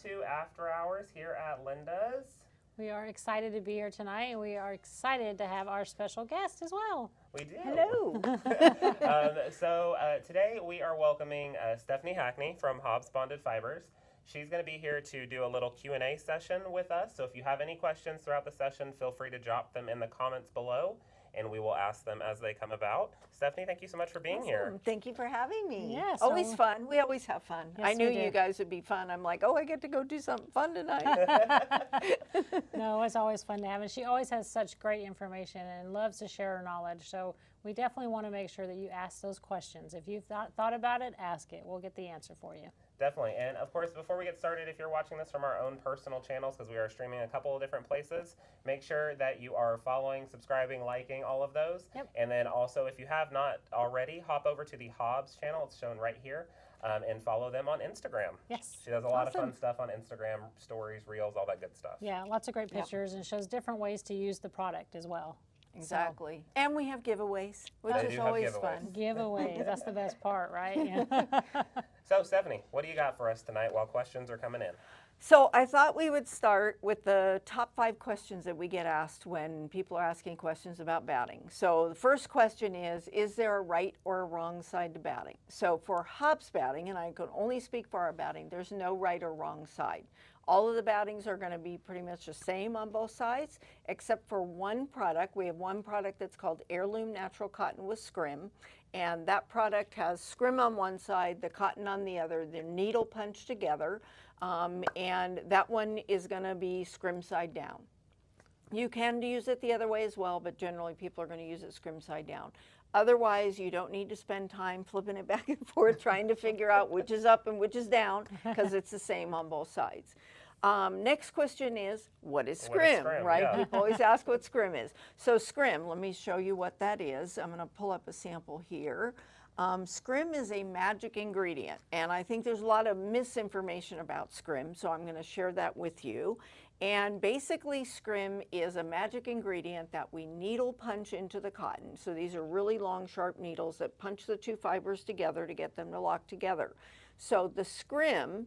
to After Hours here at Linda's. We are excited to be here tonight, and we are excited to have our special guest as well. We do. Hello. Today we are welcoming Stephanie Hackney from Hobbs Bonded Fibers. She's going to be here to do a little Q&A session with us. So if you have any questions throughout the session, feel free to drop them in the comments below, and we will ask them as they come about. Stephanie, thank you so much for being here. Thank you for having me. Yes, always fun. We always have fun. Yes, I knew we do. you guys would be fun. I'm like, oh, I get to go do something fun tonight. No, it's always fun to have, and she always has such great information and loves to share her knowledge. So we definitely want to make sure that you ask those questions. If you've thought about it, ask it. We'll get the answer for you. Definitely. And of course, before we get started, if you're watching this from our own personal channels, because we are streaming a couple of different places, make sure that you are following, subscribing, liking, all of those. Yep. And then also, if you have not already, hop over to the Hobbs channel. It's shown right here. And follow them on Instagram. Yes. She does a lot of fun stuff on Instagram, stories, reels, all that good stuff. Yeah, lots of great pictures, and shows different ways to use the product as well. Exactly. And we have giveaways, which They is do have always giveaways. fun. Giveaways, that's the best part, right? Yeah. So, Stephanie, what do you got for us tonight while questions are coming in? So I thought we would start with the top 5 questions that we get asked when people are asking questions about batting. So the first question is there a right or a wrong side to batting? So for Hobbs batting, and I can only speak for our batting, there's no right or wrong side. All of the battings are going to be pretty much the same on both sides, except for one product. We have one product that's called Heirloom Natural Cotton with Scrim, and that product has scrim on one side, the cotton on the other. They're needle punched together, and that one is going to be scrim side down. You can use it the other way as well, but generally people are going to use it scrim side down. Otherwise, you don't need to spend time flipping it back and forth trying to figure out which is up and which is down, because it's the same on both sides. Next question is, what is scrim, right? Yeah. People always ask what scrim is. So scrim, let me show you what that is. I'm going to pull up a sample here. Scrim is a magic ingredient, and I think there's a lot of misinformation about scrim, so I'm going to share that with you. And basically, scrim is a magic ingredient that we needle punch into the cotton. So these are really long, sharp needles that punch the two fibers together to get them to lock together. So the scrim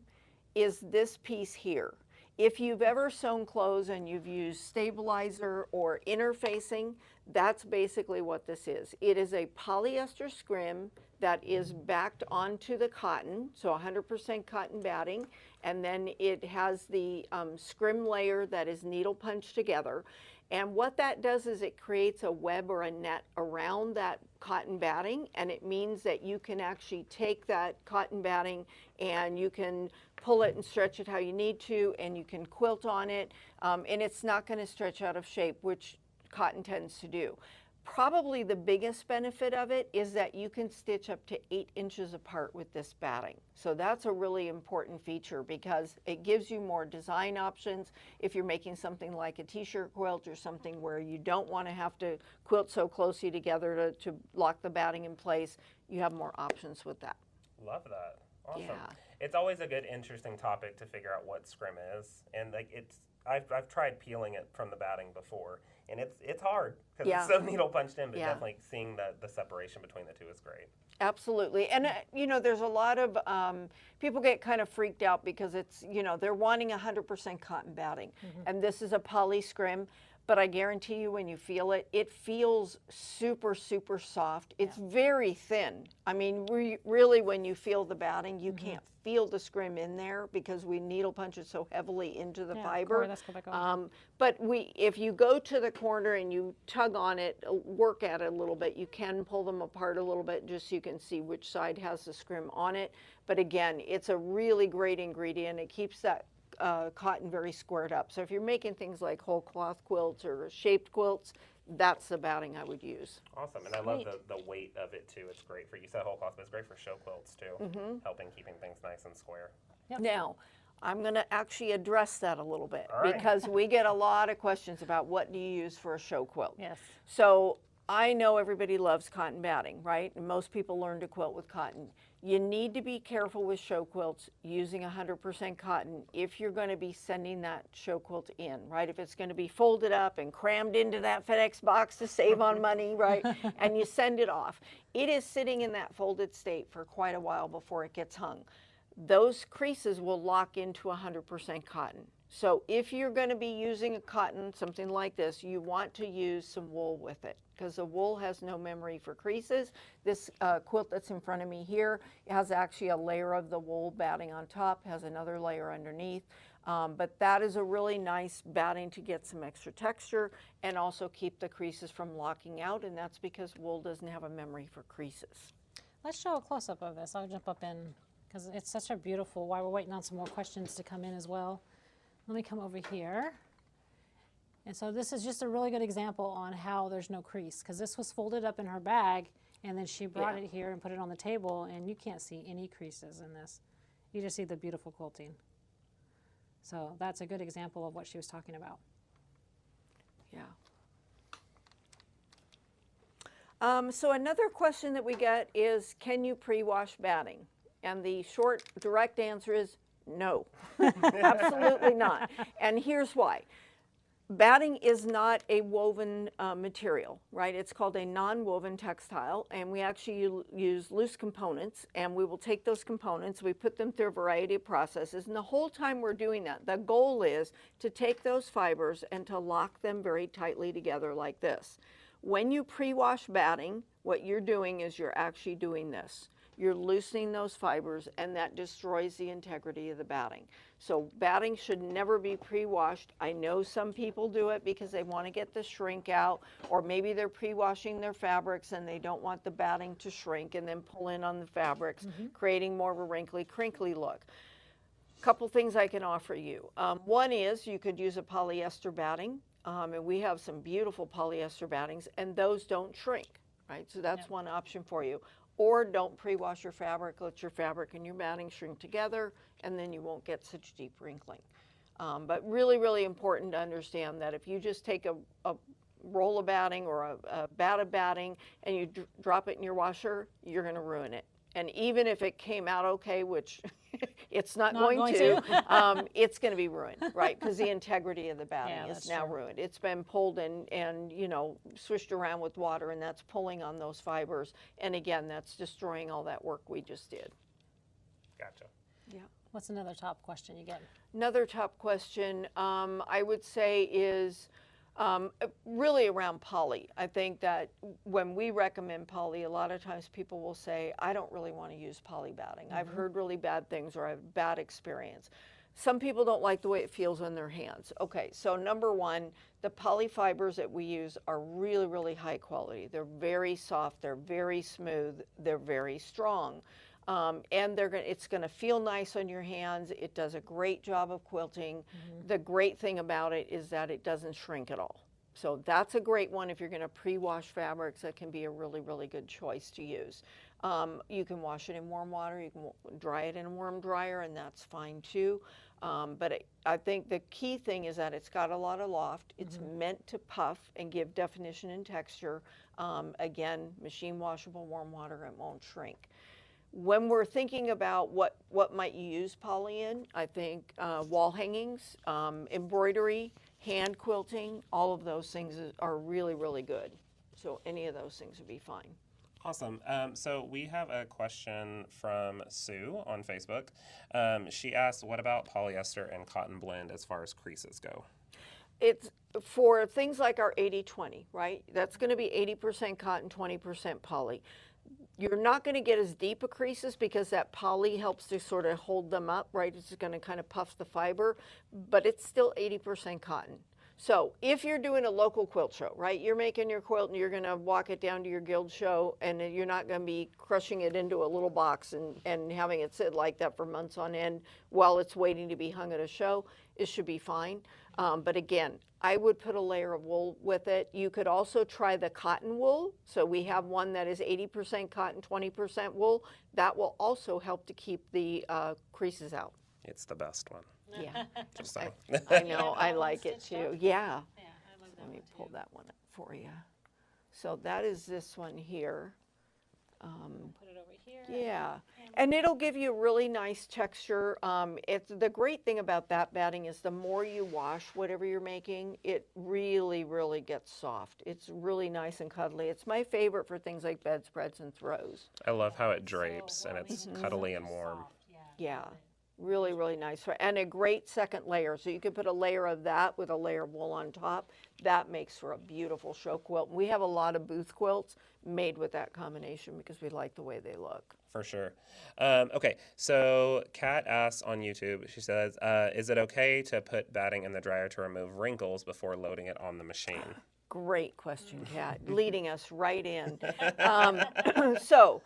is this piece here. If you've ever sewn clothes and you've used stabilizer or interfacing, that's basically what this is. It is a polyester scrim that is backed onto the cotton, so 100% cotton batting, and then it has the scrim layer that is needle punched together. And what that does is it creates a web or a net around that cotton batting, and it means that you can actually take that cotton batting and you can pull it and stretch it how you need to, and you can quilt on it, and it's not going to stretch out of shape, which cotton tends to do. Probably the biggest benefit of it is that you can stitch up to 8 inches apart with this batting. So that's a really important feature because it gives you more design options. If you're making something like a t-shirt quilt or something where you don't want to have to quilt so closely together to lock the batting in place, you have more options with that. Love that. Awesome. Yeah. It's always a good, interesting topic to figure out what scrim is, and like I've tried peeling it from the batting before, and it's hard because it's so needle punched in. But definitely seeing the separation between the two is great. Absolutely, and you know, there's a lot of people get kind of freaked out because it's, you know, they're wanting 100% cotton batting, and this is a poly scrim. But I guarantee you when you feel it, it feels super, super soft. It's very thin. I mean, really when you feel the batting, you can't feel the scrim in there because we needle punch it so heavily into the fiber. But if you go to the corner and you tug on it, work at it a little bit, you can pull them apart a little bit just so you can see which side has the scrim on it. But again, it's a really great ingredient. It keeps that cotton very squared up. So if you're making things like whole cloth quilts or shaped quilts, that's the batting I would use. Awesome, and I love the weight of it too. It's great for, you said whole cloth, but it's great for show quilts too, helping keeping things nice and square. Yep. Now, I'm going to actually address that a little bit All right. because we get a lot of questions about what do you use for a show quilt. Yes. So I know everybody loves cotton batting, right? And most people learn to quilt with cotton. You need to be careful with show quilts using 100% cotton if you're going to be sending that show quilt in, right? If it's going to be folded up and crammed into that FedEx box to save on money, right? And you send it off. It is sitting in that folded state for quite a while before it gets hung. those creases will lock into 100% cotton. So if you're going to be using a cotton, something like this, you want to use some wool with it, because the wool has no memory for creases. This quilt that's in front of me here has actually a layer of the wool batting on top, has another layer underneath. But that is a really nice batting to get some extra texture and also keep the creases from locking out, and that's because wool doesn't have a memory for creases. Let's show a close-up of this. I'll jump up in because it's such a beautiful, while we're waiting on some more questions to come in as well. Let me come over here. And so this is just a really good example on how there's no crease, because this was folded up in her bag and then she brought it here and put it on the table, and you can't see any creases in this. You just see the beautiful quilting. So that's a good example of what she was talking about. Yeah. So another question that we get is, can you pre-wash batting? And the short, direct answer is no, absolutely not. And here's why. Batting is not a woven material, right? It's called a non-woven textile, and we actually use loose components, and we will take those components, we put them through a variety of processes, and the whole time we're doing that, the goal is to take those fibers and to lock them very tightly together like this. When you pre-wash batting, what you're doing is you're actually doing this. You're loosening those fibers, and that destroys the integrity of the batting. So batting should never be pre-washed. I know some people do it because they want to get the shrink out, or maybe they're pre-washing their fabrics and they don't want the batting to shrink and then pull in on the fabrics, creating more of a wrinkly, crinkly look. Couple things I can offer you. One is you could use a polyester batting, and we have some beautiful polyester battings, and those don't shrink, right? So that's one option for you. Or don't pre-wash your fabric, let your fabric and your batting shrink together, and then you won't get such deep wrinkling. But really, really important to understand that if you just take a roll of batting or a bat of batting and you drop it in your washer, you're going to ruin it. And even if it came out okay, which it's not going to. It's going to be ruined, right? Because the integrity of the batting is now ruined. It's been pulled and you know, swished around with water, and that's pulling on those fibers. And again, that's destroying all that work we just did. Gotcha. Yeah. What's another top question you get? Another top question I would say is really around poly. I think that when we recommend poly, a lot of times people will say, I don't really want to use poly batting. I've heard really bad things, or I have bad experience. Some people don't like the way it feels in their hands. Okay, so number one, the poly fibers that we use are really, really high quality. They're very soft, they're very smooth, they're very strong. And it's going to feel nice on your hands. It does a great job of quilting. The great thing about it is that it doesn't shrink at all. So that's a great one if you're going to pre-wash fabrics. That can be a really, really good choice to use. You can wash it in warm water. You can dry it in a warm dryer, and that's fine too. But I think the key thing is that it's got a lot of loft. It's meant to puff and give definition and texture. Again, machine washable, warm water, it won't shrink. When we're thinking about what might you use poly in, I think wall hangings, embroidery, hand quilting, all of those things are really, really good. So any of those things would be fine. Awesome. So we have a question from Sue on Facebook. She asked, what about polyester and cotton blend as far as creases go? It's for things like our 80-20, right? That's going to be 80% cotton, 20% poly. You're not going to get as deep a creases because that poly helps to sort of hold them up, right? It's going to kind of puff the fiber, but it's still 80% cotton. So if you're doing a local quilt show, right, you're making your quilt and you're going to walk it down to your guild show, and you're not going to be crushing it into a little box and having it sit like that for months on end while it's waiting to be hung at a show, it should be fine. But again, I would put a layer of wool with it. You could also try the cotton wool. So we have one that is 80% cotton, 20% wool. That will also help to keep the creases out. It's the best one. Yeah. Just saying. I know, I like it too. Yeah. Let me pull that one up for you. So that is this one here. Put it over here. Yeah, and it'll give you a really nice texture. It's the great thing about that batting is the more you wash whatever you're making, it really, really gets soft. It's really nice and cuddly. It's my favorite for things like bedspreads and throws. I love how it drapes and it's cuddly and warm. Yeah. Yeah, really, really nice. And a great second layer. So you could put a layer of that with a layer of wool on top. That makes for a beautiful show quilt. We have a lot of booth quilts made with that combination because we like the way they look. For sure. Okay, so Kat asks on YouTube, she says, is it okay to put batting in the dryer to remove wrinkles before loading it on the machine? Great question, Kat, leading us right in. So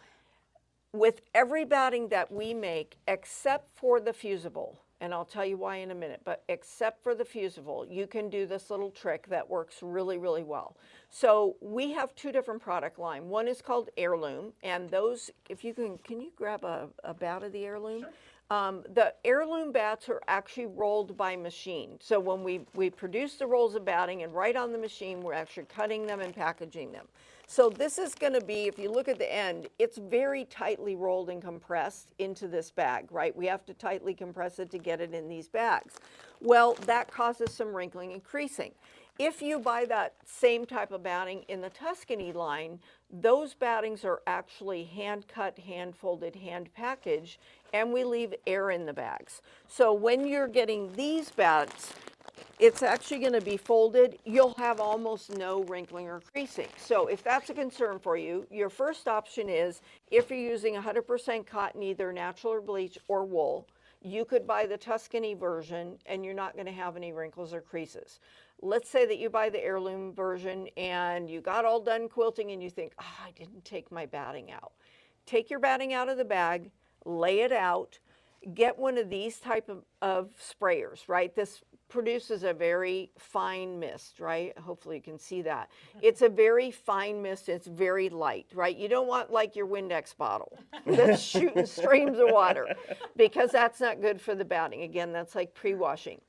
with every batting that we make, except for the Fusible, and I'll tell you why in a minute, but except for the Fusible, you can do this little trick that works really, really well. So we have two different product line. One is called Heirloom, and those, if you can you grab a bat of the Heirloom? Sure. The Heirloom bats are actually rolled by machine. So when we produce the rolls of batting and right on the machine, we're actually cutting them and packaging them. So this is going to be, if you look at the end, it's very tightly rolled and compressed into this bag, right? We have to tightly compress it to get it in these bags. Well, that causes some wrinkling and creasing. If you buy that same type of batting in the Tuscany line, those battings are actually hand cut, hand folded, hand packaged, and we leave air in the bags. So when you're getting these bats, it's actually going to be folded. You'll have almost no wrinkling or creasing. So if that's a concern for you, your first option is, if you're using 100% cotton, either natural or bleach or wool, you could buy the Tuscany version and you're not going to have any wrinkles or creases. Let's say that you buy the Heirloom version and you got all done quilting and you think, oh, I didn't take my batting out. Take your batting out of the bag, lay it out, get one of these type of sprayers, right? This produces a very fine mist, right? Hopefully you can see that. It's a very fine mist. It's very light, right? You don't want like your Windex bottle that's shooting streams of water, because that's not good for the batting. Again, that's like pre-washing.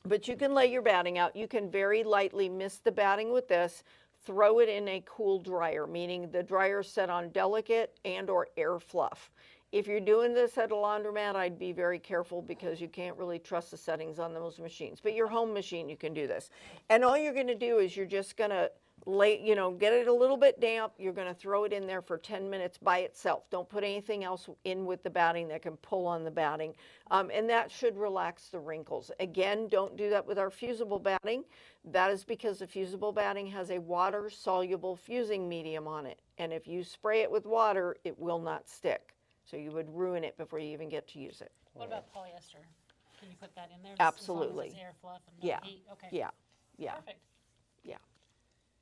But you can lay your batting out. You can very lightly mist the batting with this, throw it in a cool dryer, meaning the dryer is set on delicate and or air fluff. If you're doing this at a laundromat, I'd be very careful because you can't really trust the settings on those machines. But your home machine, you can do this. And all you're going to do is you're just going to get it a little bit damp. You're going to throw it in there for 10 minutes by itself. Don't put anything else in with the batting that can pull on the batting. And that should relax the wrinkles. Again, don't do that with our Fusible batting. That is because the Fusible batting has a water-soluble fusing medium on it. And if you spray it with water, it will not stick. So you would ruin it before you even get to use it. What about polyester? Can you put that in there? Absolutely. As long as it's air fluff and not heat? Okay. Yeah. Perfect. Yeah.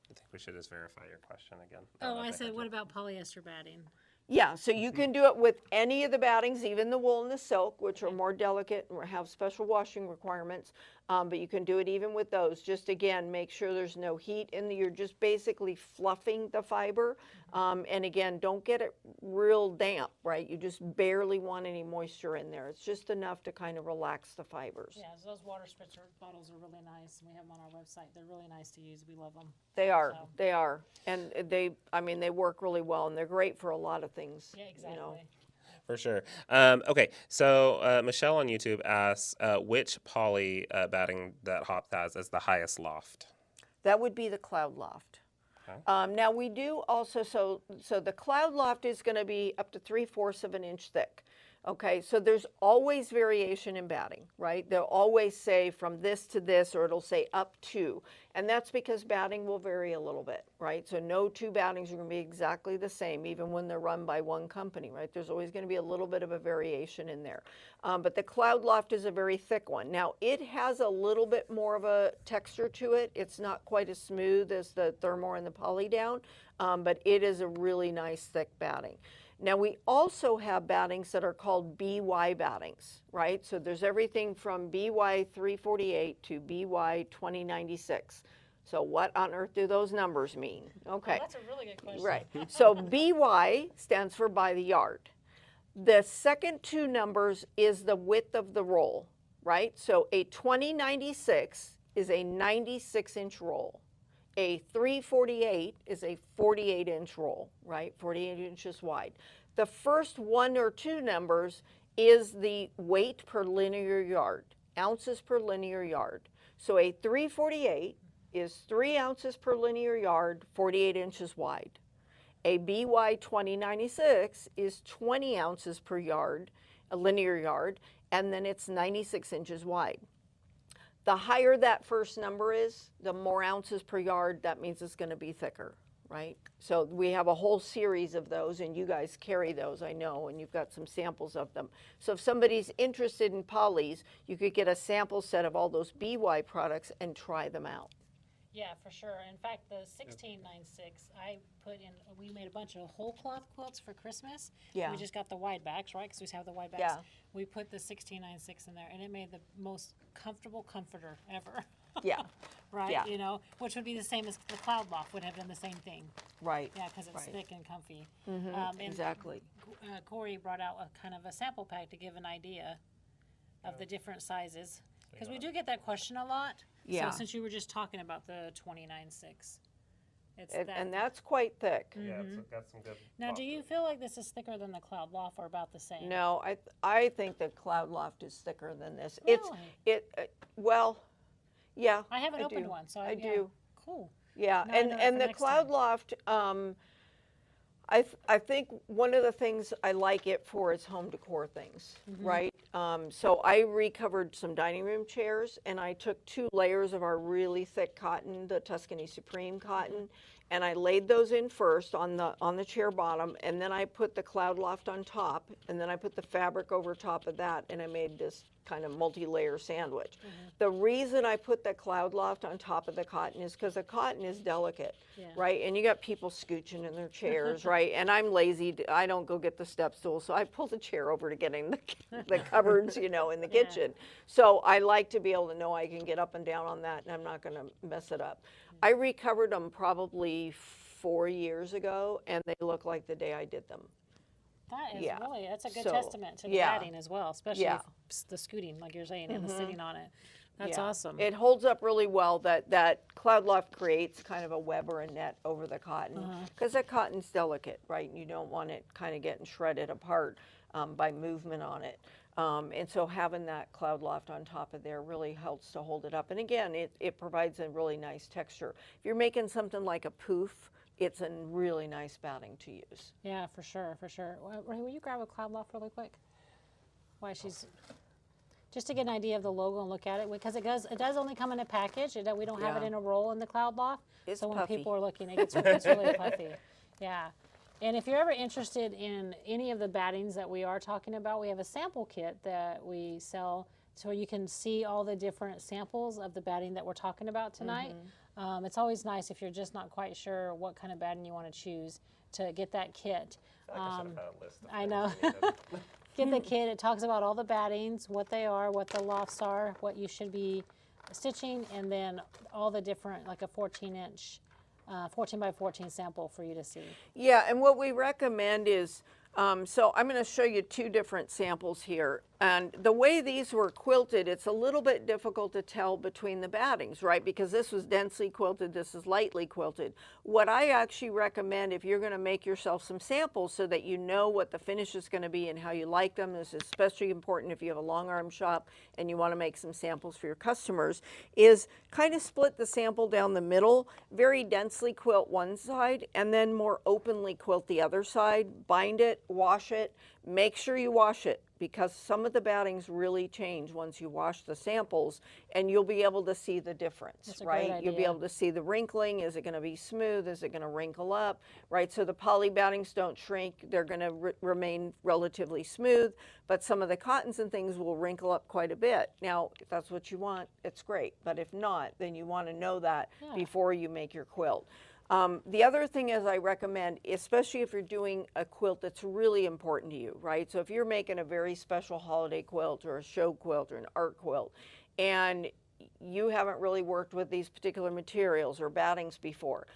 I think we should just verify your question again. Oh, I said, what about polyester batting? Yeah, so you can do it with any of the battings, even the wool and the silk, which are more delicate and have special washing requirements. But you can do it even with those. Just again, make sure there's no heat in the, you're just basically fluffing the fiber. And again, don't get it real damp, right? You just barely want any moisture in there. It's just enough to kind of relax the fibers. Yeah, so those water spritzer bottles are really nice. We have them on our website. They're really nice to use. We love them. They are, they are. And they work really well, and they're great for a lot of things. Yeah, exactly. You know. For sure. Okay, so Michelle on YouTube asks, which poly batting that Hobbs has is the highest loft? That would be the Cloud Loft. Okay. Now we do also, so the Cloud Loft is going to be up to 3/4 of an inch thick. Okay, so there's always variation in batting, right? They'll always say from this to this, or it'll say up to. And that's because batting will vary a little bit, right? So no two battings are going to be exactly the same, even when they're run by one company, right? There's always going to be a little bit of a variation in there. But the Cloud Loft is a very thick one. Now, it has a little bit more of a texture to it. It's not quite as smooth as the Thermore and the Poly Down, but it is a really nice thick batting. Now, we also have battings that are called BY battings, right? So there's everything from BY 348 to BY 2096. So what on earth do those numbers mean? Okay. Oh, that's a really good question. Right. So BY stands for by the yard. The second two numbers is the width of the roll, right? So a 2096 is a 96-inch roll. A 348 is a 48-inch roll, right? 48 inches wide. The first one or two numbers is the weight per linear yard, ounces per linear yard. So a 348 is 3 ounces per linear yard, 48 inches wide. A BY 2096 is 20 ounces per yard, a linear yard, and then it's 96 inches wide. The higher that first number is, the more ounces per yard, that means it's going to be thicker, right? So we have a whole series of those, and you guys carry those, I know, and you've got some samples of them. So if somebody's interested in polys, you could get a sample set of all those BY products and try them out. Yeah, for sure. In fact, the 1696, I put in, we made a bunch of whole cloth quilts for Christmas. Yeah. We just got the wide backs, right? Because we have the wide backs. Yeah. We put the 1696 in there, and it made the most comfortable comforter ever. Yeah. Right? Yeah. You know, which would be the same as the Cloud Loft would have done the same thing. Right. Yeah, because it's Right. thick and comfy. And exactly. Corey brought out a kind of a sample pack to give an idea of the different sizes. Because we do get that question a lot. Yeah. So since you were just talking about the 29.6, it's And that's quite thick. Yeah, it's got some good. Now, do you lofted. feel like this is thicker than the Cloud Loft or about the same? No, I think the Cloud Loft is thicker than this. Really? Well, yeah. I haven't opened do. one, so I yeah. do. Cool. Yeah, Now I know that and for the next Cloud time. Loft, I think one of the things I like it for is home decor things, Mm-hmm. right? So I recovered some dining room chairs, and I took 2 layers of our really thick cotton, the Tuscany Supreme cotton, and I laid those in first on the chair bottom, and then I put the Cloud Loft on top, and then I put the fabric over top of that, and I made this kind of multi-layer sandwich. The reason I put the Cloud Loft on top of the cotton is because the cotton is delicate, Yeah. right? And you got people scooching in their chairs, right? And I'm lazy, I don't go get the step stool, so I pull the chair over to get in the cupboards, you know, in the Yeah. kitchen. So I like to be able to know I can get up and down on that, and I'm not gonna mess it up. I recovered them probably 4 years ago, and they look like the day I did them. That is Yeah. really, that's a good So, testament to the yeah. batting as well, especially Yeah. if the scooting, like you're saying, and the sitting on it. That's Yeah. awesome. It holds up really well. That Cloud Loft creates kind of a web or a net over the cotton because the cotton's delicate, right? And you don't want it kind of getting shredded apart by movement on it. And so having that Cloud Loft on top of there really helps to hold it up. And again, it provides a really nice texture. If you're making something like a poof, it's a really nice batting to use. Yeah, for sure, for sure. Ray, will you grab a Cloud Loft really quick? Why she's just to get an idea of the logo and look at it, because it does only come in a package. We don't have it Yeah. in a roll in the Cloud Loft. It's so when puffy. people are looking, it's really puffy. Yeah. And if you're ever interested in any of the battings that we are talking about, we have a sample kit that we sell so you can see all the different samples of the batting that we're talking about tonight. It's always nice if you're just not quite sure what kind of batting you want to choose to get that kit. I feel like I should have had a list of I things know. we needed. Get the kit. It talks about all the battings, what they are, what the lofts are, what you should be stitching, and then all the different, like a 14-inch, 14 by 14 sample for you to see. Yeah, and what we recommend is, so I'm going to show you 2 different samples here. And the way these were quilted, it's a little bit difficult to tell between the battings, right? Because this was densely quilted, this is lightly quilted. What I actually recommend, if you're going to make yourself some samples so that you know what the finish is going to be and how you like them, this is especially important if you have a long arm shop and you want to make some samples for your customers, is kind of split the sample down the middle, very densely quilt one side, and then more openly quilt the other side, bind it, wash it, make sure you wash it, because some of the battings really change once you wash the samples, and you'll be able to see the difference, That's a great right? You'll be idea. able to see the wrinkling. Is it going to be smooth? Is it going to wrinkle up, right? So the poly battings don't shrink. They're going to remain relatively smooth, but some of the cottons and things will wrinkle up quite a bit. Now, if that's what you want, it's great, but if not, then you want to know that Yeah. before you make your quilt. The other thing is I recommend, especially if you're doing a quilt that's really important to you, right? So if you're making a very special holiday quilt or a show quilt or an art quilt, and you haven't really worked with these particular materials or battings before,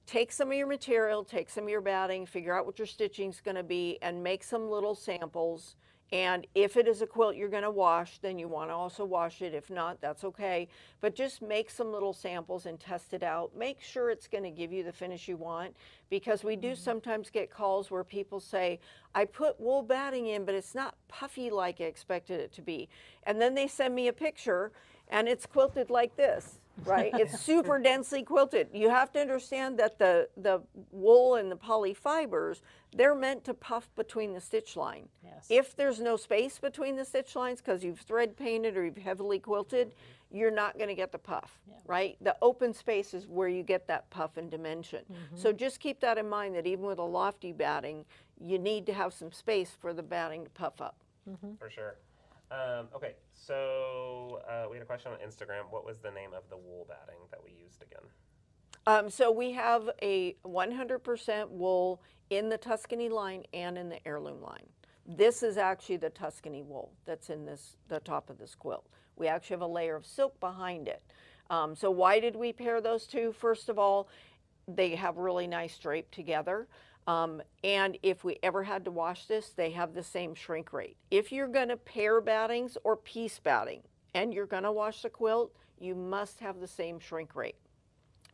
take some of your material, take some of your batting, figure out what your stitching's going to be, and make some little samples. And if it is a quilt you're going to wash, then you want to also wash it. If not, that's okay. But just make some little samples and test it out. Make sure it's going to give you the finish you want, because we do sometimes get calls where people say, I put wool batting in, but it's not puffy like I expected it to be. And then they send me a picture, and it's quilted like this. right? It's super densely quilted. You have to understand that the wool and the poly fibers, they're meant to puff between the stitch line. Yes. If there's no space between the stitch lines because you've thread painted or you've heavily quilted, you're not going to get the puff, right? The open space is where you get that puff and dimension. So just keep that in mind, that even with a lofty batting, you need to have some space for the batting to puff up. For sure. Okay, so we had a question on Instagram. What was the name of the wool batting that we used again? So we have a 100% wool in the Tuscany line and in the heirloom line. This is actually the Tuscany wool that's in the top of this quilt. We actually have a layer of silk behind it. So why did we pair those two? First of all, they have really nice drape together. And if we ever had to wash this, they have the same shrink rate. If you're going to pair battings or piece batting and you're going to wash the quilt, you must have the same shrink rate.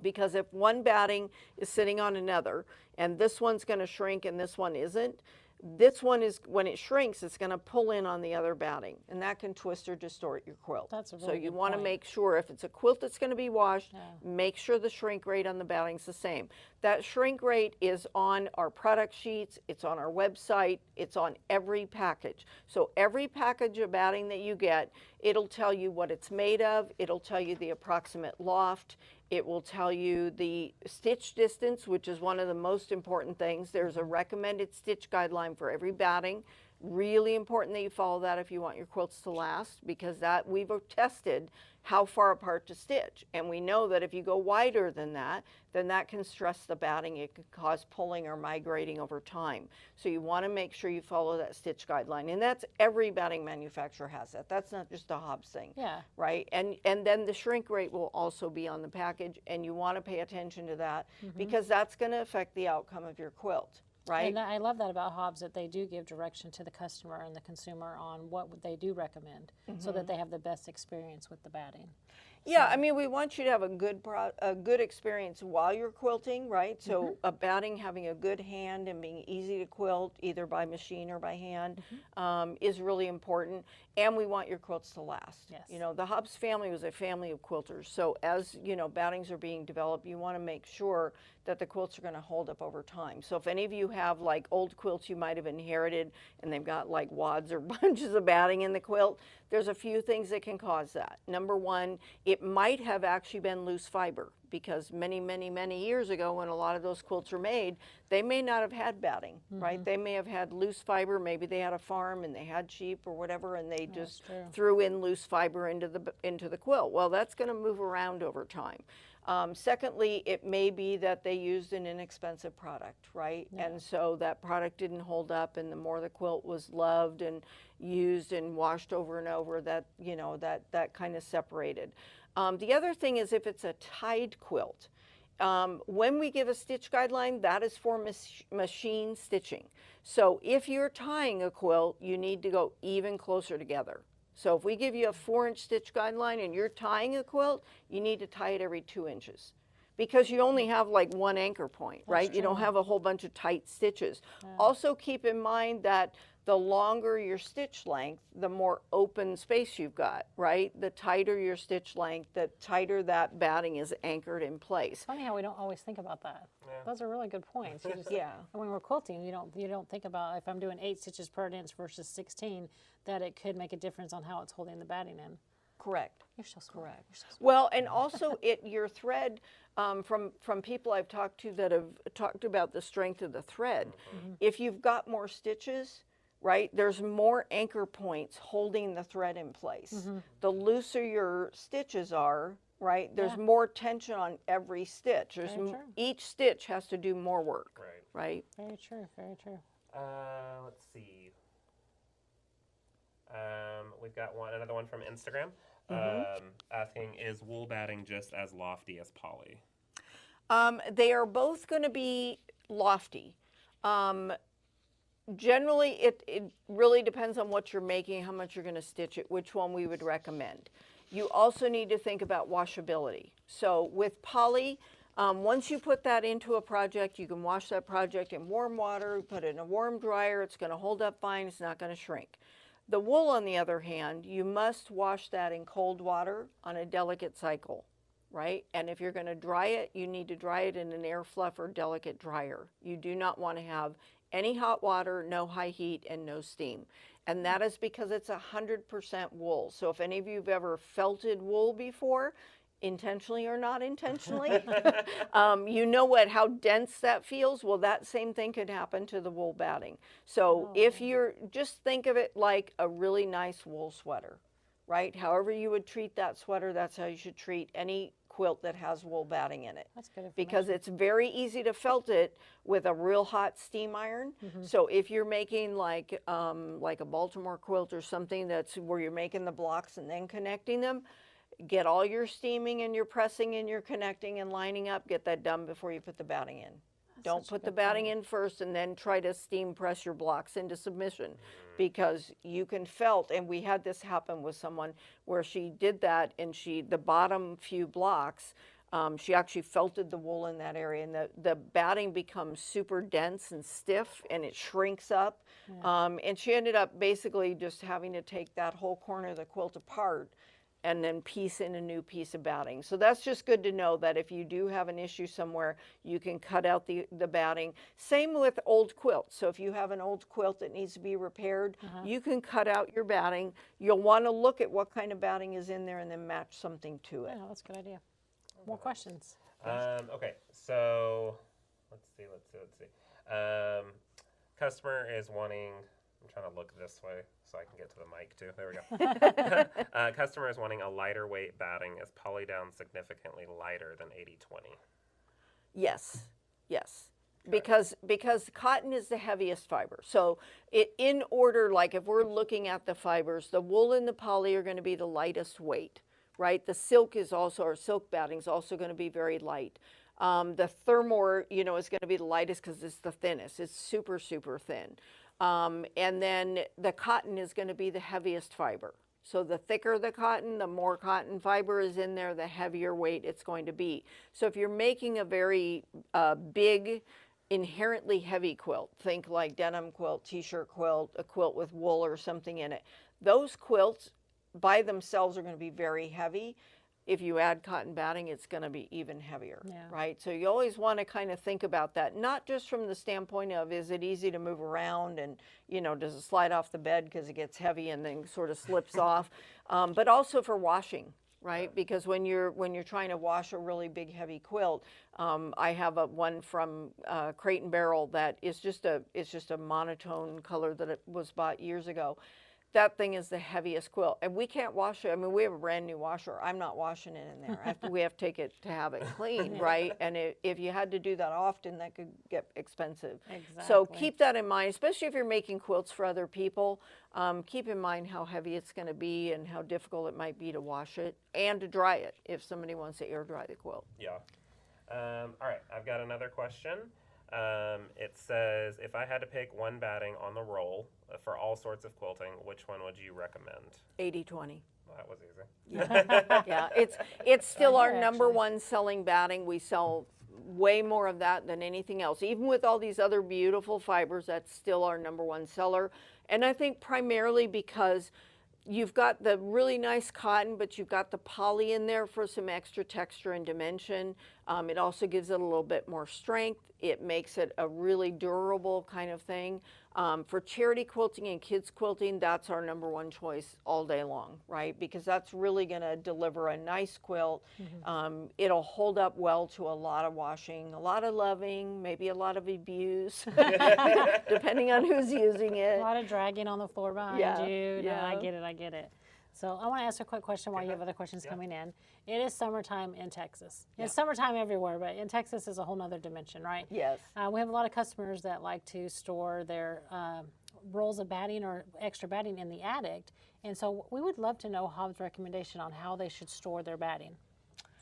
Because if one batting is sitting on another and this one's going to shrink and this one isn't, this one is, when it shrinks, it's going to pull in on the other batting, and that can twist or distort your quilt. That's a really so you good want to point. make sure if it's a quilt that's going to be washed, make sure the shrink rate on the batting's the same. That shrink rate is on our product sheets, it's on our website, it's on every package. So every package of batting that you get, it'll tell you what it's made of, it'll tell you the approximate loft, it will tell you the stitch distance, which is one of the most important things. There's a recommended stitch guideline for every batting. Really important that you follow that if you want your quilts to last, because that we've tested how far apart to stitch. And we know that if you go wider than that, then that can stress the batting. It could cause pulling or migrating over time. So you want to make sure you follow that stitch guideline. And that's every batting manufacturer has that. That's not just a Hobbs thing. Yeah. Right? And then the shrink rate will also be on the package, and you want to pay attention to that because that's going to affect the outcome of your quilt. Right? And I love that about Hobbs, that they do give direction to the customer and the consumer on what they do recommend so that they have the best experience with the batting. Yeah, I mean, we want you to have a good experience while you're quilting, right? So a batting, having a good hand and being easy to quilt, either by machine or by hand, is really important. And we want your quilts to last. Yes. You know, the Hobbs family was a family of quilters. So as, you know, battings are being developed, you want to make sure that the quilts are going to hold up over time. So if any of you have like old quilts you might have inherited and they've got like wads or bunches of batting in the quilt, there's a few things that can cause that. Number one, it might have actually been loose fiber, because many, many, many years ago when a lot of those quilts were made, they may not have had batting, right? They may have had loose fiber. Maybe they had a farm and they had sheep or whatever, and they just threw in loose fiber into the quilt. Well, that's going to move around over time. Secondly, it may be that they used an inexpensive product, right? And so that product didn't hold up, and the more the quilt was loved and used and washed over and over, that, you know, that kind of separated. The other thing is if it's a tied quilt, when we give a stitch guideline, that is for machine stitching. So if you're tying a quilt, you need to go even closer together. So if we give you a 4-inch stitch guideline and you're tying a quilt, you need to tie it every 2 inches, because you only have like one anchor point, right? You don't have a whole bunch of tight stitches. Also keep in mind that the longer your stitch length, the more open space you've got, right? The tighter your stitch length, the tighter that batting is anchored in place. It's funny how we don't always think about that. Those are really good points. You just, Yeah. When we're quilting, you don't think about, if I'm doing 8 stitches per inch versus 16, that it could make a difference on how it's holding the batting in. Correct. You're so smart. Correct. You're so smart. Well, and also your thread, from people I've talked to that have talked about the strength of the thread, if you've got more stitches, right, there's more anchor points holding the thread in place. The looser your stitches are, right, there's more tension on every stitch. There's each stitch has to do more work, right? Very true, very true. Let's see. We've got another one from Instagram asking, is wool batting just as lofty as poly? They are both going to be lofty. Generally, it really depends on what you're making, how much you're going to stitch it, which one we would recommend. You also need to think about washability. So with poly, once you put that into a project, you can wash that project in warm water, put it in a warm dryer, it's going to hold up fine, it's not going to shrink. The wool, on the other hand, you must wash that in cold water on a delicate cycle, right? And if you're going to dry it, you need to dry it in an air fluff or delicate dryer. You do not want to have any hot water, no high heat, and no steam. And that is because it's 100% wool. So if any of you have ever felted wool before, intentionally or not intentionally, you know how dense that feels. Well, that same thing could happen to the wool batting. So if you're, just think of it like a really nice wool sweater, right? However you would treat that sweater, that's how you should treat any quilt that has wool batting in it. That's good information. Because it's very easy to felt it with a real hot steam iron. So if you're making like a Baltimore quilt or something that's where you're making the blocks and then connecting them, get all your steaming and your pressing and your connecting and lining up, get that done before you put the batting in. Don't put the batting in first and then try to steam press your blocks into submission, because you can felt, and we had this happen with someone where she did that, and the bottom few blocks, she actually felted the wool in that area, and the batting becomes super dense and stiff, and it shrinks up. And she ended up basically just having to take that whole corner of the quilt apart and then piece in a new piece of batting. So that's just good to know, that if you do have an issue somewhere, you can cut out the batting. Same with old quilts. So if you have an old quilt that needs to be repaired, you can cut out your batting. You'll want to look at what kind of batting is in there and then match something to it. Yeah, that's a good idea. More questions? Okay, so let's see. Customer is wanting, I'm trying to look this way so I can get to the mic too. There we go. Customer is wanting a lighter weight batting. Is poly down significantly lighter than 80/20? Yes, yes. Because cotton is the heaviest fiber. So in order, like if we're looking at the fibers, the wool and the poly are going to be the lightest weight, right? The silk is also, or silk batting is also going to be very light. The thermore, is going to be the lightest because it's the thinnest. It's super, super thin. And then the cotton is going to be the heaviest fiber. So the thicker the cotton, the more cotton fiber is in there, the heavier weight it's going to be. So if you're making a very big, inherently heavy quilt, think like denim quilt, t-shirt quilt, a quilt with wool or something in it, those quilts by themselves are going to be very heavy. If you add cotton batting, it's going to be even heavier, right? So you always want to kind of think about that, not just from the standpoint of, is it easy to move around and, does it slide off the bed because it gets heavy and then sort of slips off, but also for washing, right? Because when you're trying to wash a really big, heavy quilt, I have one from Crate and Barrel that is just a monotone color that it was bought years ago. That thing is the heaviest quilt, and we can't wash it. I mean, we have a brand new washer. I'm not washing it in there. We have to take it to have it cleaned, right? And if you had to do that often, that could get expensive. Exactly. So keep that in mind, especially if you're making quilts for other people. Keep in mind how heavy it's going to be and how difficult it might be to wash it and to dry it if somebody wants to air dry the quilt. Yeah. All right, I've got another question. It says, if I had to pick one batting on the roll for all sorts of quilting, which one would you recommend? 80/20. Well, that was easy. Yeah, it's still our number one selling batting. We sell way more of that than anything else. Even with all these other beautiful fibers, that's still our number one seller. And I think primarily because you've got the really nice cotton, but you've got the poly in there for some extra texture and dimension. It also gives it a little bit more strength. It makes it a really durable kind of thing. For charity quilting and kids quilting, that's our number one choice all day long, right? Because that's really going to deliver a nice quilt. It'll hold up well to a lot of washing, a lot of loving, maybe a lot of abuse, depending on who's using it. A lot of dragging on the floor behind you. No, I get it. So I want to ask a quick question while you have other questions coming in. It is summertime in Texas. It's summertime everywhere, but in Texas is a whole nother dimension, right? Yes. We have a lot of customers that like to store their rolls of batting or extra batting in the attic. And so we would love to know Hobbs' recommendation on how they should store their batting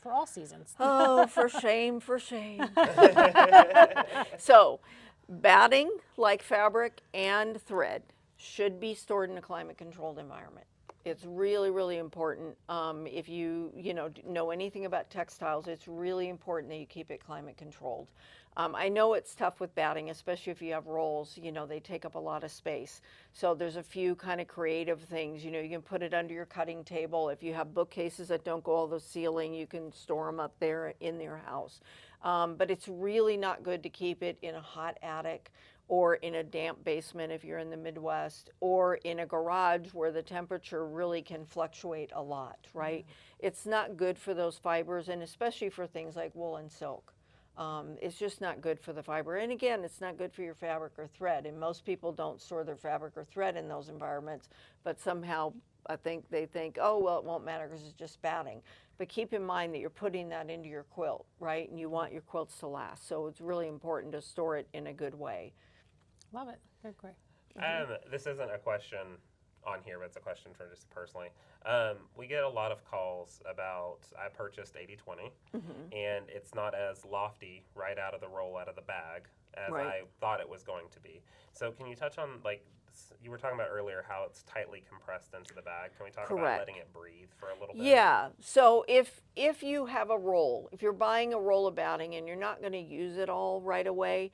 for all seasons. Oh, for shame, for shame. So batting, like fabric and thread, should be stored in a climate-controlled environment. It's really, really important. If you know anything about textiles, it's really important that you keep it climate controlled. I know it's tough with batting, especially if you have rolls, they take up a lot of space. So there's a few kind of creative things, you can put it under your cutting table. If you have bookcases that don't go all the ceiling, you can store them up there in your house. But it's really not good to keep it in a hot attic or in a damp basement if you're in the Midwest, or in a garage where the temperature really can fluctuate a lot, right? It's not good for those fibers, and especially for things like wool and silk. It's just not good for the fiber. And again, it's not good for your fabric or thread. And most people don't store their fabric or thread in those environments, but somehow they think, oh, well, it won't matter because it's just batting. But keep in mind that you're putting that into your quilt, right? And you want your quilts to last. So it's really important to store it in a good way. Love it. Good, great. This isn't a question on here, but it's a question for just personally. We get a lot of calls about, I purchased 80/20, and it's not as lofty right out of the roll, out of the bag, as I thought it was going to be. So can you touch on, like, you were talking about earlier how it's tightly compressed into the bag. Can we talk about letting it breathe for a little bit? Yeah. So if you have a roll, if you're buying a roll of batting and you're not going to use it all right away,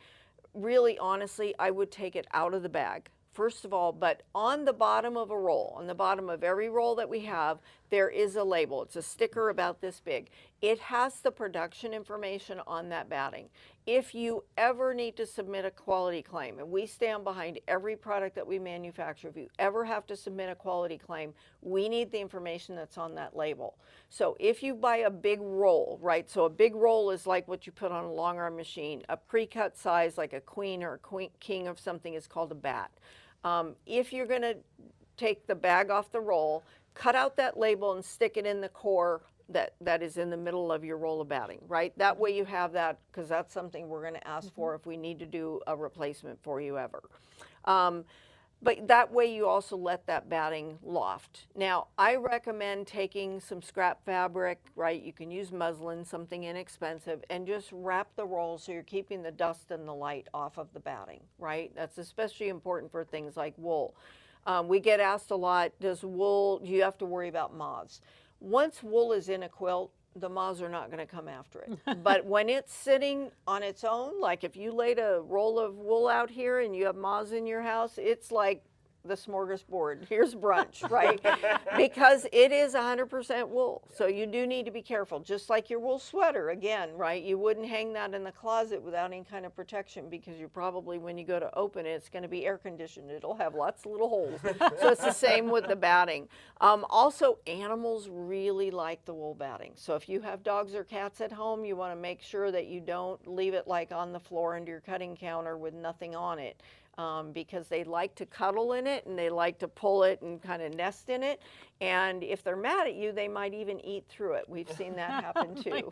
really, honestly, I would take it out of the bag, first of all. But on the bottom of a roll, on the bottom of every roll that we have, there is a label. It's a sticker about this big. It has the production information on that batting. If you ever need to submit a quality claim, and we stand behind every product that we manufacture, if you ever have to submit a quality claim, we need the information that's on that label. So if you buy a big roll, right, so a big roll is like what you put on a long arm machine. A pre-cut size like a queen or a king of something is called a bat. If you're going to take the bag off the roll, cut out that label and stick it in the core that is in the middle of your roll of batting, right? That way you have that, because that's something we're going to ask for if we need to do a replacement for you ever. But that way you also let that batting loft. Now, I recommend taking some scrap fabric, right? You can use muslin, something inexpensive, and just wrap the roll so you're keeping the dust and the light off of the batting, right? That's especially important for things like wool. We get asked a lot, do you have to worry about moths? Once wool is in a quilt, the moths are not going to come after it. But when it's sitting on its own, like if you laid a roll of wool out here and you have moths in your house, it's like the smorgasbord. Here's brunch, right? Because it is 100% wool. So you do need to be careful. Just like your wool sweater, again, right? You wouldn't hang that in the closet without any kind of protection, because you probably, when you go to open it, it's going to be air conditioned. It'll have lots of little holes. So it's the same with the batting. Also, animals really like the wool batting. So if you have dogs or cats at home, you want to make sure that you don't leave it like on the floor under your cutting counter with nothing on it. Because they like to cuddle in it and they like to pull it and kind of nest in it. And if they're mad at you, they might even eat through it. We've seen that happen too.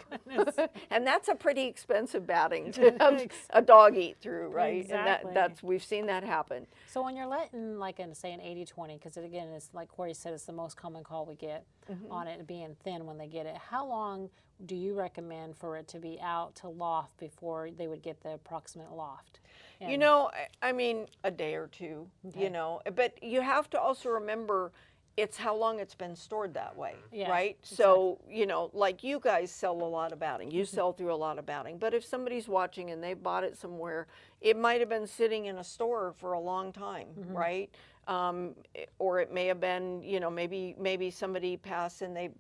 And that's a pretty expensive batting to have a dog eat through, right? Exactly. And we've seen that happen. So when you're letting, like, say an 80/20, because again, it's like Corey said, it's the most common call we get on it being thin when they get it. How long do you recommend for it to be out to loft before they would get the approximate loft? And you know, I mean, a day or two, you know, but you have to also remember it's how long it's been stored that way, right? Exactly. So, you know, like you guys sell a lot of batting. You sell through a lot of batting. But if somebody's watching and they bought it somewhere, it might have been sitting in a store for a long time, right? Or it may have been, you know, maybe somebody passed and they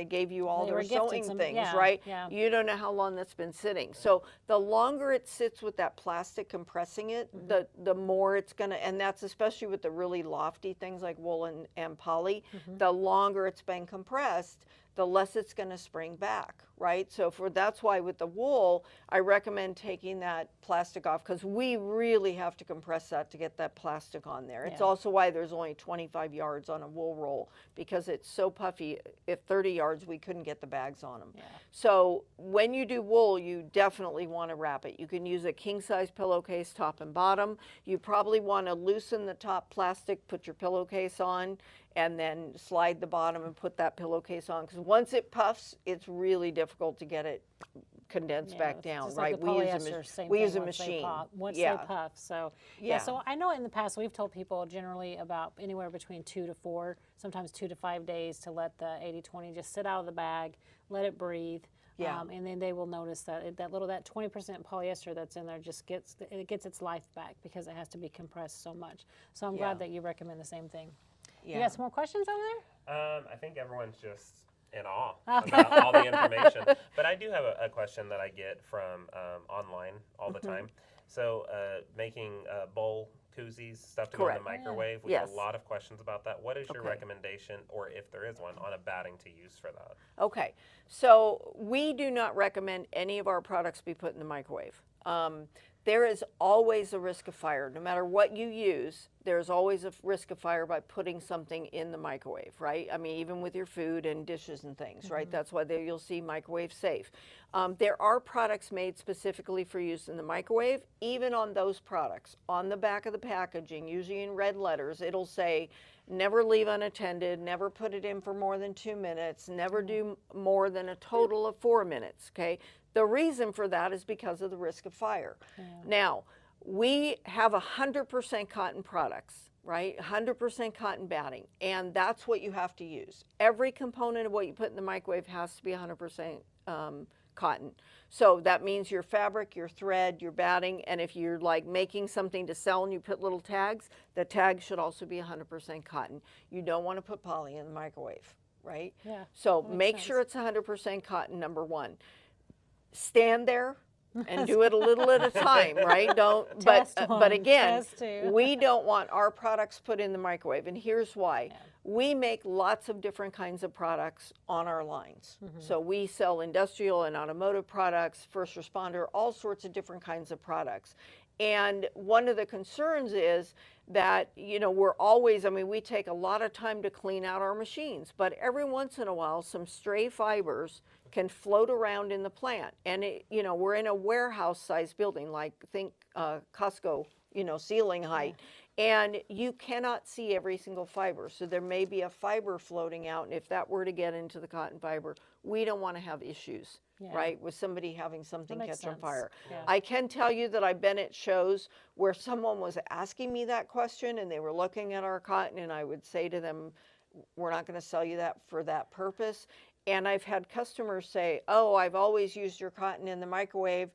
gave you all their sewing things, right? Yeah. You don't know how long that's been sitting. So the longer it sits with that plastic compressing it, the more it's going to, and that's especially with the really lofty things like wool and poly, the longer it's been compressed, the less it's going to spring back, right? So that's why with the wool, I recommend taking that plastic off, because we really have to compress that to get that plastic on there. It's also why there's only 25 yards on a wool roll, because it's so puffy. At 30 yards, we couldn't get the bags on them. Yeah. So when you do wool, you definitely want to wrap it. You can use a king-size pillowcase top and bottom. You probably want to loosen the top plastic, put your pillowcase on, and then slide the bottom and put that pillowcase on, because once it puffs, it's really difficult difficult to get it condensed back down, just right? Like the polyester, same we thing use a once machine. Once Yeah. they puff. So Yeah. So I know in the past we've told people generally about anywhere between 2 to 4, sometimes 2 to 5 days to let the 80-20 just sit out of the bag, let it breathe. Yeah. And then they will notice that that 20% polyester that's in there just gets its life back because it has to be compressed so much. So I'm glad that you recommend the same thing. Yeah. You got some more questions over there? I think everyone's just in awe about all the information. But I do have a question that I get from online all the time. So making bowl koozies, stuff to go in the microwave. We get a lot of questions about that. What is your recommendation, or if there is one, on a batting to use for that? Okay, so we do not recommend any of our products be put in the microwave. There is always a risk of fire. No matter what you use, there's always a risk of fire by putting something in the microwave, right? I mean, even with your food and dishes and things, right? That's why you'll see microwave safe. There are products made specifically for use in the microwave. Even on those products, on the back of the packaging, usually in red letters, it'll say, never leave unattended, never put it in for more than 2 minutes, never do more than a total of 4 minutes, okay? The reason for that is because of the risk of fire. Now, we have 100% cotton products, right? 100% cotton batting, and that's what you have to use. Every component of what you put in the microwave has to be 100% cotton. So that means your fabric, your thread, your batting, and if you're like making something to sell and you put little tags, the tag should also be 100% cotton. You don't want to put poly in the microwave, right? Yeah. So make sure it's 100% cotton, number one. Stand there and do it a little at a time, right? But again, we don't want our products put in the microwave, and here's why. We make lots of different kinds of products on our lines. So we sell industrial and automotive products, first responder, all sorts of different kinds of products. And one of the concerns is that, you know, we're always, I mean, we take a lot of time to clean out our machines, but every once in a while, some stray fibers can float around in the plant. And, you know, we're in a warehouse-sized building, like think Costco, you know, ceiling height. And you cannot see every single fiber. So there may be a fiber floating out. And if that were to get into the cotton fiber, we don't want to have issues, right, with somebody having something catch on fire. I can tell you that I've been at shows where someone was asking me that question and they were looking at our cotton, and I would say to them, we're not going to sell you that for that purpose. And I've had customers say, oh, I've always used your cotton in the microwave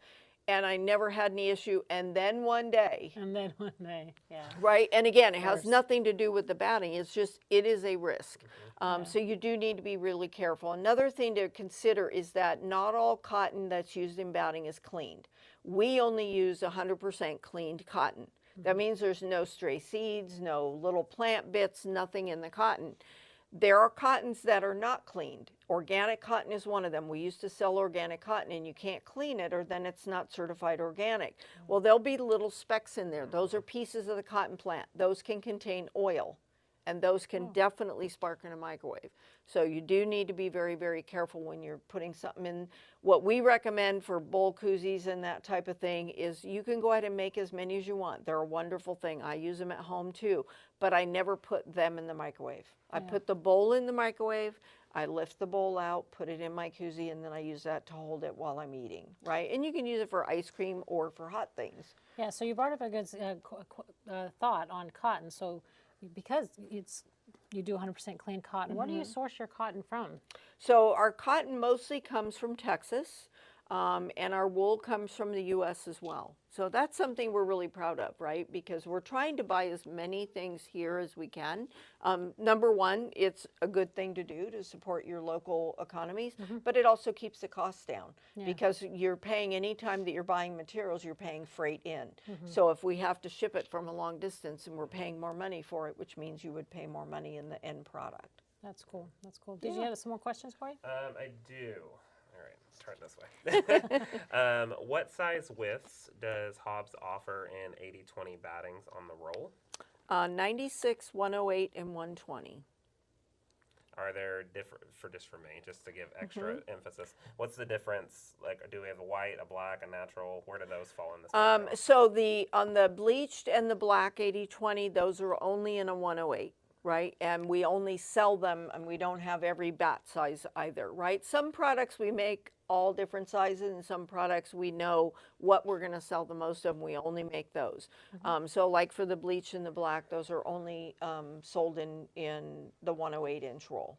and I never had any issue. And then one day. Right. And again, it has nothing to do with the batting. It's just, it is a risk. So you do need to be really careful. Another thing to consider is that not all cotton that's used in batting is cleaned. We only use 100% cleaned cotton. That means there's no stray seeds, no little plant bits, nothing in the cotton. There are cottons that are not cleaned. Organic cotton is one of them. We used to sell organic cotton and you can't clean it or then it's not certified organic. Well, there'll be little specks in there. Those are pieces of the cotton plant. Those can contain oil and those can definitely spark in a microwave. So you do need to be very, very careful when you're putting something in. What we recommend for bowl koozies and that type of thing is you can go ahead and make as many as you want. They're a wonderful thing. I use them at home too, but I never put them in the microwave. I put the bowl in the microwave, I lift the bowl out, put it in my koozie, and then I use that to hold it while I'm eating, right? And you can use it for ice cream or for hot things. Yeah, so you brought up a good thought on cotton. So because you do 100% clean cotton, where do you source your cotton from? So our cotton mostly comes from Texas, and our wool comes from the U.S. as well. So that's something we're really proud of, right? Because we're trying to buy as many things here as we can. Number one, it's a good thing to do to support your local economies, but it also keeps the costs down because you're paying, any time that you're buying materials, you're paying freight in. So if we have to ship it from a long distance and we're paying more money for it, which means you would pay more money in the end product. That's cool. That's cool. Did you have some more questions, Corey? I do. All right, let's turn this way. What size widths does Hobbs offer in 80-20 battings on the roll? 96, 108, and 120. Are there different, just for me, just to give extra emphasis, what's the difference? Like, do we have a white, a black, a natural? Where do those fall in this? So on the bleached and the black 80-20, those are only in a 108. right? And we only sell them, and we don't have every bat size either, right? Some products we make all different sizes, and some products we know what we're going to sell the most of, and we only make those. So like for the bleach and the black, those are only sold in the 108-inch roll.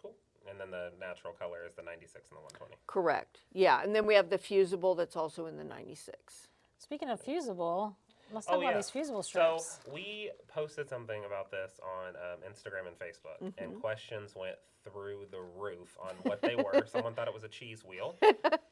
Cool. And then the natural color is the 96 and the 120. Correct. Yeah, and then we have the Fusible that's also in the 96. Speaking of Fusible, let's talk about these Fusible strips. So we posted something about this on Instagram and Facebook, and questions went through the roof on what they were. Someone thought it was a cheese wheel.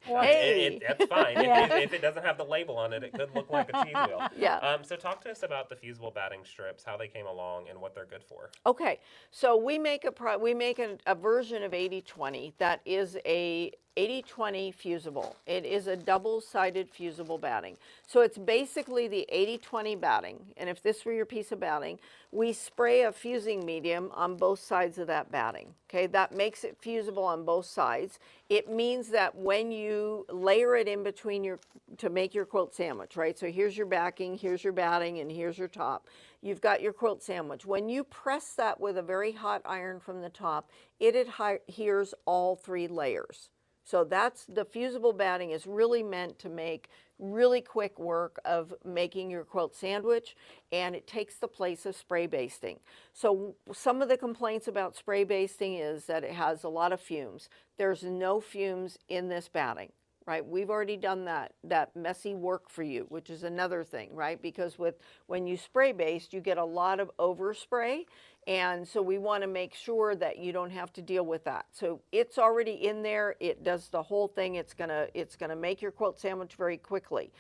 Hey! That's fine. If it doesn't have the label on it, it could look like a cheese wheel. Yeah. So talk to us about the Fusible batting strips, how they came along, and what they're good for. Okay, so we make a version of 80/20 that is a 80/20 fusible. It is a double-sided fusible batting. So it's basically the 80/20 batting, and if this were your piece of batting, we spray a fusing medium on both sides of that batting. Okay, that makes it fusible on both sides. It means that when you layer it in between to make your quilt sandwich, right? So here's your backing, here's your batting, and here's your top. You've got your quilt sandwich. When you press that with a very hot iron from the top, it adheres all 3 layers. So that's the fusible batting is really meant to make really quick work of making your quilt sandwich, and it takes the place of spray basting. So some of the complaints about spray basting is that it has a lot of fumes. There's no fumes in this batting, right? We've already done that messy work for you, which is another thing, right? Because when you spray baste, you get a lot of overspray. And so we want to make sure that you don't have to deal with that. So it's already in there. It does the whole thing. It's gonna make your quilt sandwich very quickly.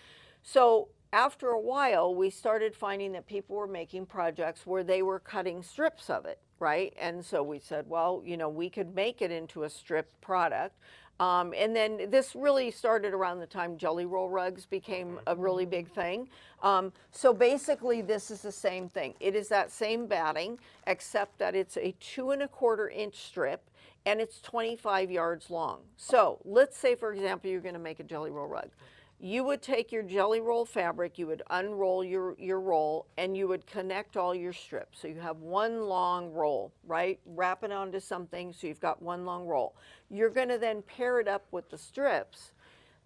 So after a while, we started finding that people were making projects where they were cutting strips of it, right? And so we said, well, you know, we could make it into a strip product. And then this really started around the time jelly roll rugs became a really big thing. So basically this is the same thing. It is that same batting, except that it's a 2 1/4-inch strip and it's 25 yards long. So let's say, for example, you're going to make a jelly roll rug. You would take your jelly roll fabric, you would unroll your roll, and you would connect all your strips. So you have one long roll, right? Wrap it onto something, so you've got one long roll. You're going to then pair it up with the strips.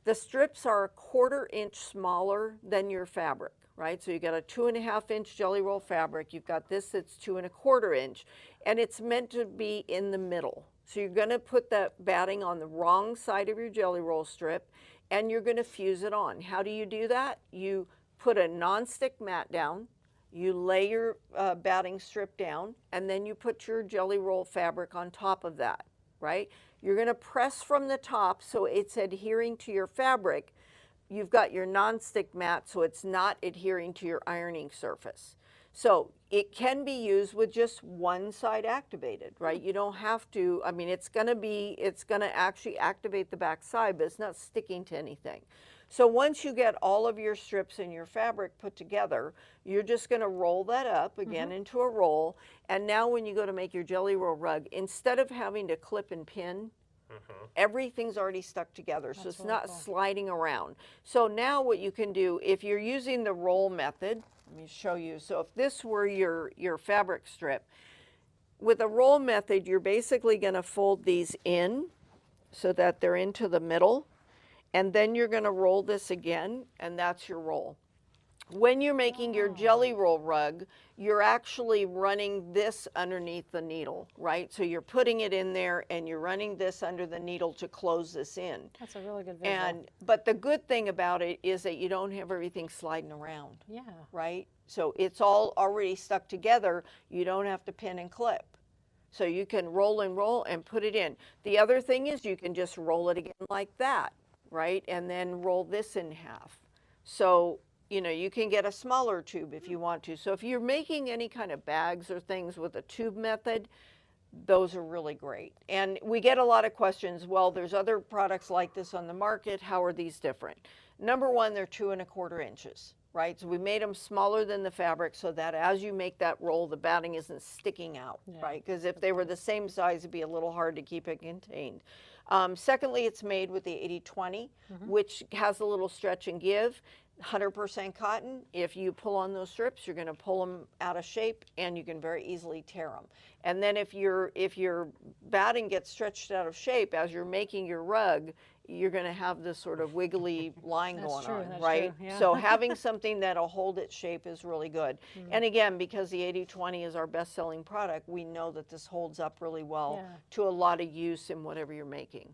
The strips are a 1/4 inch smaller than your fabric, right? So you got a 2 1/2-inch jelly roll fabric. You've got this that's 2 1/4 inch, and it's meant to be in the middle. So you're going to put that batting on the wrong side of your jelly roll strip, and you're going to fuse it on. How do you do that? You put a nonstick mat down, you lay your batting strip down, and then you put your jelly roll fabric on top of that, right? You're going to press from the top so it's adhering to your fabric. You've got your nonstick mat so it's not adhering to your ironing surface. So it can be used with just one side activated, right? You don't have to, I mean, it's going to actually activate the back side, but it's not sticking to anything. So once you get all of your strips and your fabric put together, you're just going to roll that up again into a roll. And now when you go to make your jelly roll rug, instead of having to clip and pin, everything's already stuck together, so it's not sliding around. So now what you can do, if you're using the roll method, let me show you. So if this were your fabric strip, with a roll method, you're basically going to fold these in so that they're into the middle, and then you're going to roll this again, and that's your roll. When you're making your jelly roll rug, you're actually running this underneath the needle, right? So you're putting it in there and you're running this under the needle to close this in. That's a really good visual. But the good thing about it is that you don't have everything sliding around. Yeah. Right? So it's all already stuck together. You don't have to pin and clip. So you can roll and put it in. The other thing is you can just roll it again like that, right? And then roll this in half. So you know, you can get a smaller tube if you want to. So if you're making any kind of bags or things with a tube method, those are really great. And we get a lot of questions, well, there's other products like this on the market. How are these different? Number one, they're 2 1/4 inches, right? So we made them smaller than the fabric so that as you make that roll, the batting isn't sticking out, right? Because if they were the same size, it'd be a little hard to keep it contained. Secondly, it's made with the 80/20, which has a little stretch and give. 100% cotton, if you pull on those strips, you're going to pull them out of shape and you can very easily tear them. And then if your batting gets stretched out of shape as you're making your rug, you're going to have this sort of wiggly line going on, that's right? true, yeah. So having something that'll hold its shape is really good. And again, because the 80/20 is our best-selling product, we know that this holds up really well to a lot of use in whatever you're making.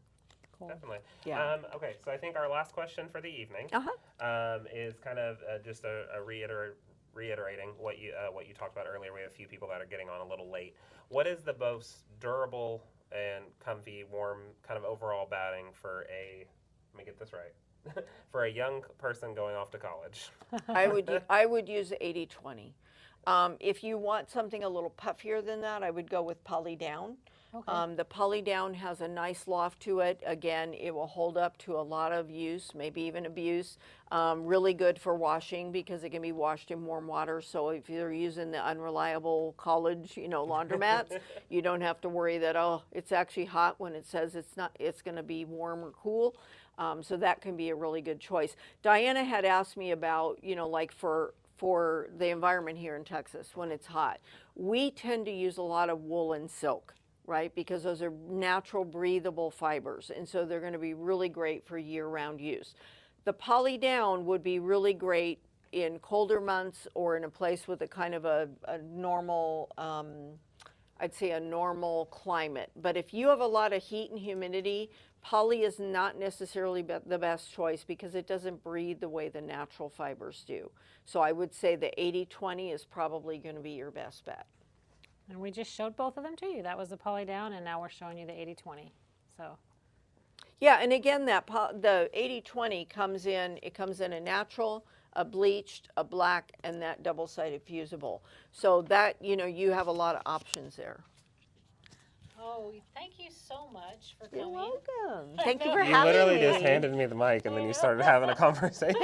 Definitely. Yeah. Okay, so I think our last question for the evening is kind of just a reiterating what you talked about earlier. We have a few people that are getting on a little late. What is the most durable and comfy, warm kind of overall batting for let me get this right, for a young person going off to college? I would use 80/20. If you want something a little puffier than that, I would go with Poly Down. Okay. The Poly Down has a nice loft to it. Again, it will hold up to a lot of use, maybe even abuse. Really good for washing because it can be washed in warm water. So if you're using the unreliable college, laundromats, you don't have to worry that, oh, it's actually hot when it says it's not. It's going to be warm or cool. So that can be a really good choice. Diana had asked me about, like for the environment here in Texas when it's hot. We tend to use a lot of wool and silk, right? Because those are natural breathable fibers. And so they're going to be really great for year-round use. The Poly Down would be really great in colder months or in a place with a kind of a normal, I'd say a normal climate. But if you have a lot of heat and humidity, poly is not necessarily the best choice because it doesn't breathe the way the natural fibers do. So I would say the 80/20 is probably going to be your best bet. And we just showed both of them to you. That was the Poly Down, and now we're showing you the 80/20. So. Yeah, and again, the 80/20 comes in. It comes in a natural, a bleached, a black, and that double-sided fusible. So that you have a lot of options there. Oh, thank you so much for You're coming. welcome. Thank you for You having me. literally just handed me the mic and then you started having a conversation.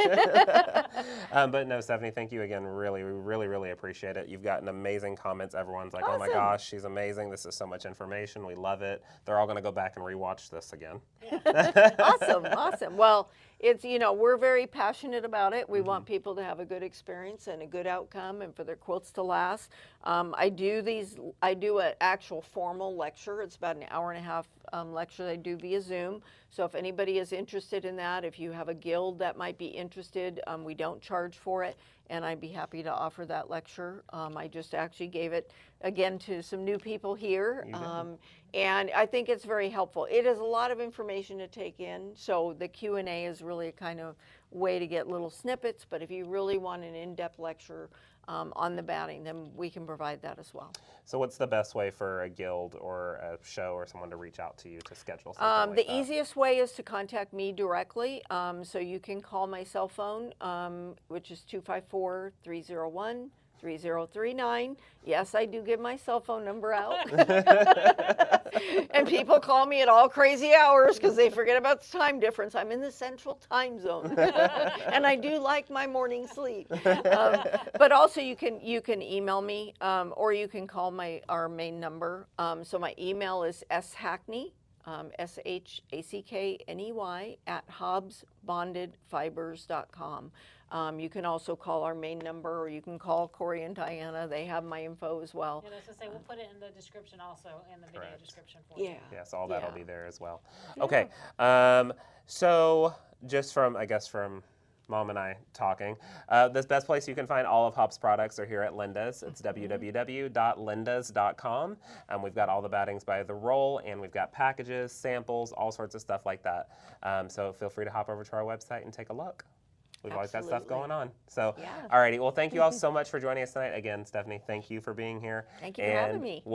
But no, Stephanie, thank you again. Really, we really appreciate it. You've gotten amazing comments. Everyone's like, oh my gosh, she's amazing. This is so much information. We love it. They're all going to go back and rewatch this again. Awesome. Well, it's, we're very passionate about it. We want people to have a good experience and a good outcome and for their quilts to last. I do an actual formal lecture. It's about an hour-and-a-half lecture that I do via Zoom. So if anybody is interested in that, if you have a guild that might be interested, we don't charge for it, and I'd be happy to offer that lecture. I just actually gave it, again, to some new people here, and I think it's very helpful. It is a lot of information to take in, so the Q&A is really a kind of way to get little snippets, but if you really want an in-depth lecture on the batting, then we can provide that as well. So what's the best way for a guild or a show or someone to reach out to you to schedule something like the that? easiest way is to contact me directly. So you can call my cell phone, which is 254-301-3039. Yes, I do give my cell phone number out. And people call me at all crazy hours because they forget about the time difference. I'm in the central time zone. And I do like my morning sleep. But also you can email me or you can call our main number. So my email is shackney, SHACKNEY at hobbsbondedfibers.com. You can also call our main number, or you can call Corey and Diana. They have my info as well. Yeah, I was going to say, we'll put it in the description also, in the video description for you. Yes, all that'll be there as well. Okay, so just from Mom and I talking, the best place you can find all of Hobbs products are here at Linda's. It's www.lindas.com. We've got all the battings by the roll, and we've got packages, samples, all sorts of stuff like that. So feel free to hop over to our website and take a look. We've always got stuff going on. So, alrighty. Well, thank you all so much for joining us tonight. Again, Stephanie, thank you for being here. Thank you for having me.